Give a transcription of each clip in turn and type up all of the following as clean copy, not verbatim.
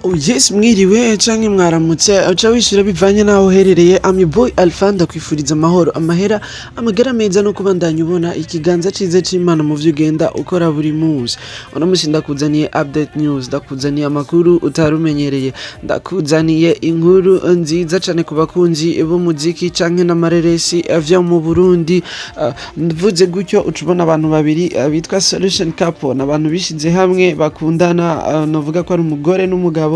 Oh yes, mwiriwe canke mwaramutse uca wishura bivanye naho uherereye. I'm your boy Alpha, ndakwifuriza amahoro, amahera, amagara meza no kubandanya ubona ikiganza cize c'Imana mu vyo ugenda ukora buri munsi. Uno musi ndakuzaniye update news, ndakuzaniye amakuru utarumenyereye, ndakuzaniye inkuru nziza cane ku bakunzi b'umuziki canke n'amareresi vyo mu Burundi. Mvuze gutyo ucubona abantu babiri bitwa Solution Couple, n'abantu bishize hamwe bakundana, novuga ko ari umugore n'umugabo.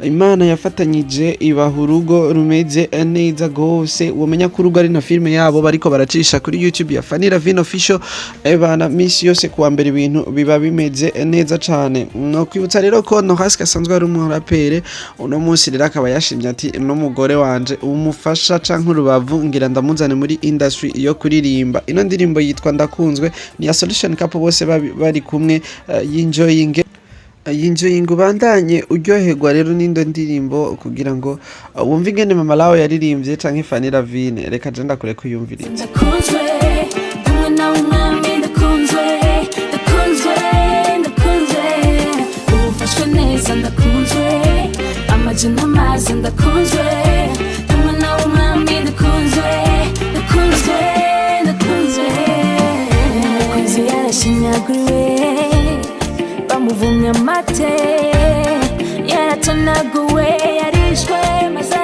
Imana yafatanyije ibaha urugo rumeze neza gose. Womenya ko urugo ari na filme yabo bariko baracisha kuri YouTube ya Fanny Ravine Official. Bana misi yose kuwa mbere ibintu biba bimeze neza cane. No kwibutsa rero ko no hasi kasanzwe ari umurapere. Uno munsi rero akaba yashimye ati no mugore wanje umufasha canke urubavu ngira ndamuzane muri industry yo kuririmba. Ino ndirimbo yitwa Ndakunzwe ni ya Solution Couple, bose bari kumwe. Yinjoying ubandanye uryoherwa rero n'indo ndirimbo kugira ngo wumve ingene Mama Lao yaririmbye canke Fanny Ravine. Reka je ndakure kuyumviriza. Ndakunzwe umwe nawe umwami, ndakunzwe ubufashwe neza, ndakunzwe amaji n'amazi, ndakunzwe umwe nawe umwami, ndakunzwe umukunzi yarashinyaguriwe bamuvumye amate, yaratonaguwe, yarishwe maze